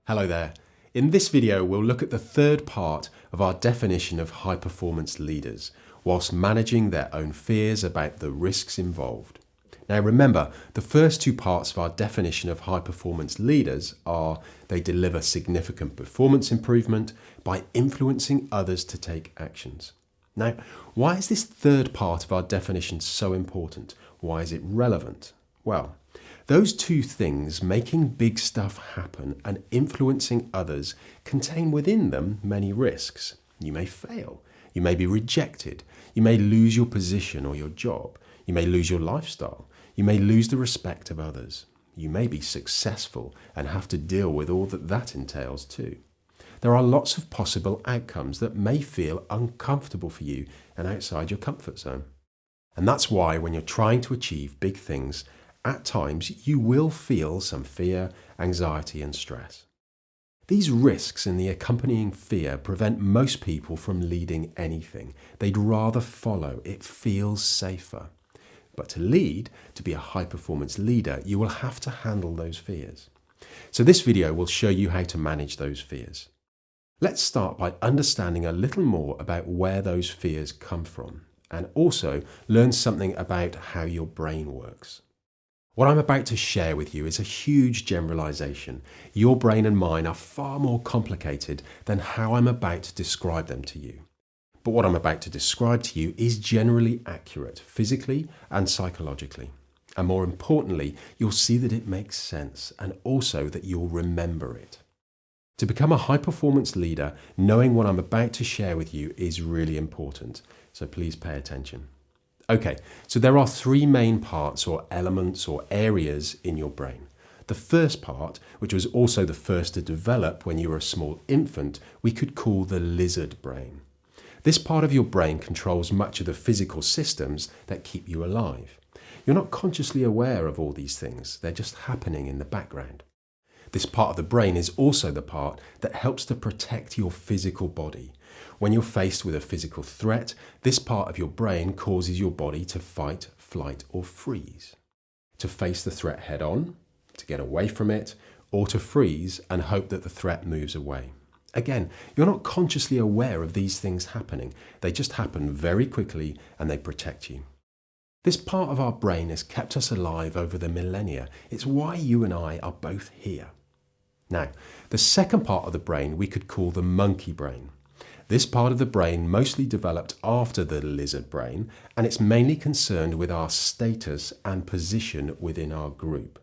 Hello there. In this video, we'll look at the third part of our definition of high-performance leaders, whilst managing their own fears about the risks involved. Now remember, the first two parts of our definition of high-performance leaders are they deliver significant performance improvement by influencing others to take actions. Now, why is this third part of our definition so important? Why is it relevant? Well, those two things, making big stuff happen and influencing others, contain within them many risks. You may fail. You may be rejected. You may lose your position or your job. You may lose your lifestyle. You may lose the respect of others. You may be successful and have to deal with all that entails too. There are lots of possible outcomes that may feel uncomfortable for you and outside your comfort zone. And that's why when you're trying to achieve big things, at times you will feel some fear, anxiety and stress. These risks and the accompanying fear prevent most people from leading anything. They'd rather follow. It feels safer. But to lead, to be a high-performance leader, you will have to handle those fears. So this video will show you how to manage those fears. Let's start by understanding a little more about where those fears come from, and also learn something about how your brain works. What I'm about to share with you is a huge generalization. Your brain and mine are far more complicated than how I'm about to describe them to you. But what I'm about to describe to you is generally accurate, physically and psychologically. And more importantly, you'll see that it makes sense and also that you'll remember it. To become a high-performance leader, knowing what I'm about to share with you is really important. So please pay attention. Okay, so there are three main parts or elements or areas in your brain. The first part, which was also the first to develop when you were a small infant, we could call the lizard brain. This part of your brain controls much of the physical systems that keep you alive. You're not consciously aware of all these things, they're just happening in the background. This part of the brain is also the part that helps to protect your physical body. When you're faced with a physical threat, this part of your brain causes your body to fight, flight, or freeze. To face the threat head on, to get away from it, or to freeze and hope that the threat moves away. Again, you're not consciously aware of these things happening. They just happen very quickly and they protect you. This part of our brain has kept us alive over the millennia. It's why you and I are both here. Now, the second part of the brain we could call the monkey brain. This part of the brain mostly developed after the lizard brain, and it's mainly concerned with our status and position within our group.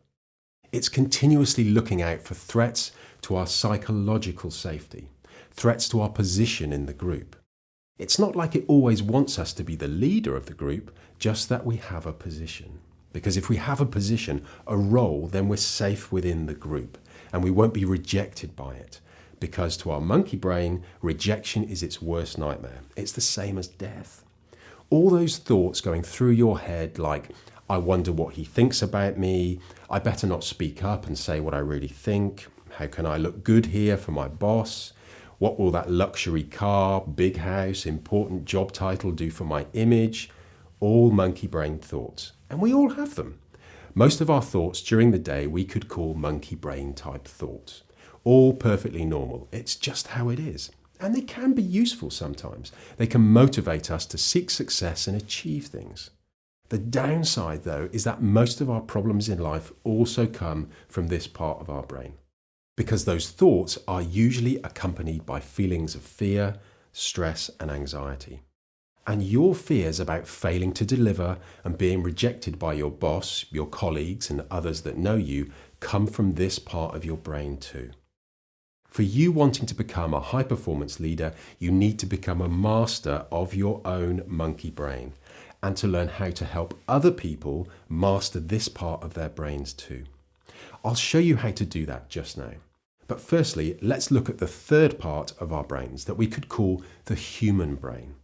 It's continuously looking out for threats to our psychological safety, threats to our position in the group. It's not like it always wants us to be the leader of the group, just that we have a position. Because if we have a position, a role, then we're safe within the group, and we won't be rejected by it. Because to our monkey brain, rejection is its worst nightmare. It's the same as death. All those thoughts going through your head like, I wonder what he thinks about me, I better not speak up and say what I really think, how can I look good here for my boss, what will that luxury car, big house, important job title do for my image? All monkey brain thoughts. And we all have them. Most of our thoughts during the day we could call monkey brain type thoughts. All perfectly normal. It's just how it is. And they can be useful sometimes. They can motivate us to seek success and achieve things. The downside, though, is that most of our problems in life also come from this part of our brain. Because those thoughts are usually accompanied by feelings of fear, stress, and anxiety. And your fears about failing to deliver and being rejected by your boss, your colleagues, and others that know you come from this part of your brain too. For you wanting to become a high-performance leader, you need to become a master of your own monkey brain and to learn how to help other people master this part of their brains too. I'll show you how to do that just now. But firstly, let's look at the third part of our brains that we could call the human brain.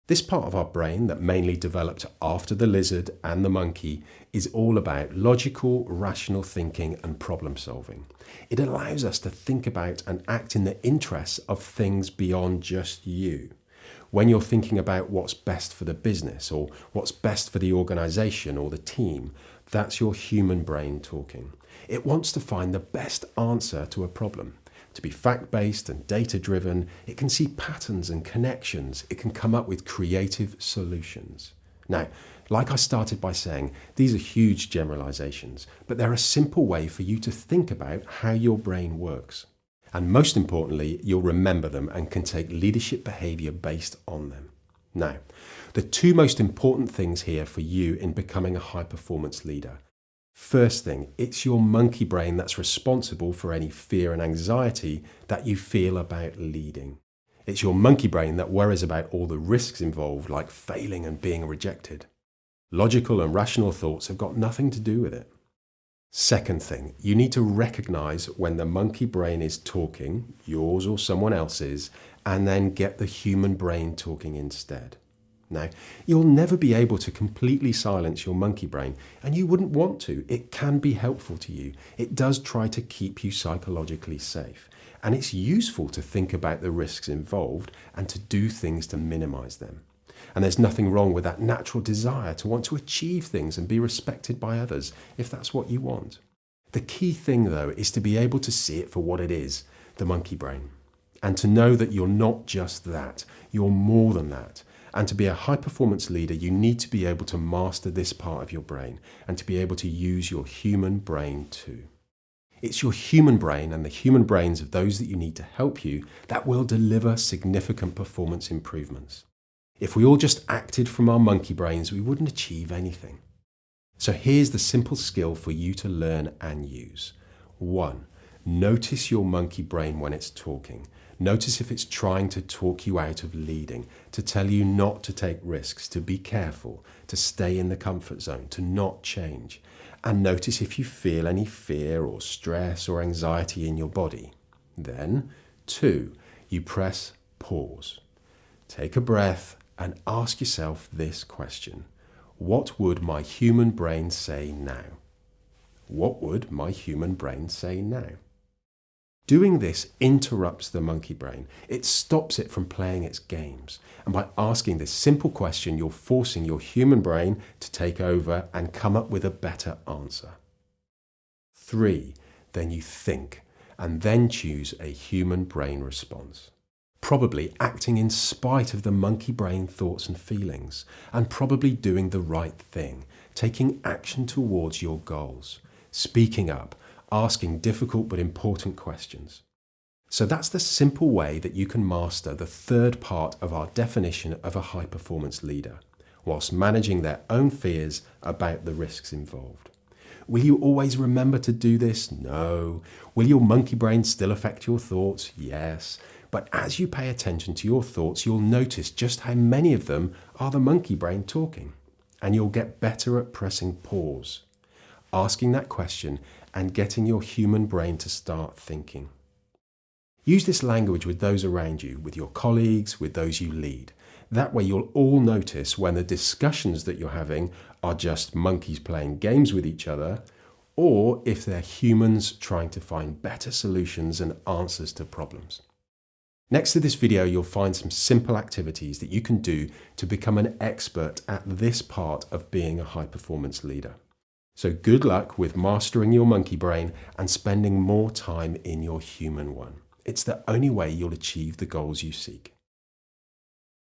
This part of our brain that mainly developed after the lizard and the monkey is all about logical, rational thinking and problem solving. It allows us to think about and act in the interests of things beyond just you. When you're thinking about what's best for the business or what's best for the organization or the team, that's your human brain talking. It wants to find the best answer to a problem. to be fact-based and data-driven. It can see patterns and connections. It can come up with creative solutions. Now, like I started by saying, these are huge generalizations, but they're a simple way for you to think about how your brain works. And most importantly, you'll remember them and can take leadership behavior based on them. Now, the two most important things here for you in becoming a high-performance leader. First thing, it's your monkey brain that's responsible for any fear and anxiety that you feel about leading. It's your monkey brain that worries about all the risks involved, like failing and being rejected. Logical and rational thoughts have got nothing to do with it. Second thing, you need to recognize when the monkey brain is talking, yours or someone else's, and then get the human brain talking instead. Now, you'll never be able to completely silence your monkey brain, and you wouldn't want to. It can be helpful to you. It does try to keep you psychologically safe, and it's useful to think about the risks involved and to do things to minimize them. And there's nothing wrong with that natural desire to want to achieve things and be respected by others, if that's what you want. The key thing, though, is to be able to see it for what it is, the monkey brain, and to know that you're not just that, you're more than that. And to be a high-performance leader, you need to be able to master this part of your brain and to be able to use your human brain too. It's your human brain and the human brains of those that you need to help you that will deliver significant performance improvements. If we all just acted from our monkey brains, we wouldn't achieve anything. So here's the simple skill for you to learn and use. 1. Notice your monkey brain when it's talking. Notice if it's trying to talk you out of leading, to tell you not to take risks, to be careful, to stay in the comfort zone, to not change. And notice if you feel any fear or stress or anxiety in your body. Then, 2, you press pause. Take a breath and ask yourself this question. What would my human brain say now? What would my human brain say now? Doing this interrupts the monkey brain. It stops it from playing its games. And by asking this simple question, you're forcing your human brain to take over and come up with a better answer. 3, then you think, and then choose a human brain response. Probably acting in spite of the monkey brain thoughts and feelings, and probably doing the right thing, taking action towards your goals, speaking up, asking difficult but important questions. So that's the simple way that you can master the third part of our definition of a high-performance leader, whilst managing their own fears about the risks involved. Will you always remember to do this? No. Will your monkey brain still affect your thoughts? Yes. But as you pay attention to your thoughts, you'll notice just how many of them are the monkey brain talking. And you'll get better at pressing pause, asking that question and getting your human brain to start thinking. Use this language with those around you, with your colleagues, with those you lead. That way you'll all notice when the discussions that you're having are just monkeys playing games with each other, or if they're humans trying to find better solutions and answers to problems. Next to this video, you'll find some simple activities that you can do to become an expert at this part of being a high-performance leader. So good luck with mastering your monkey brain and spending more time in your human one. It's the only way you'll achieve the goals you seek.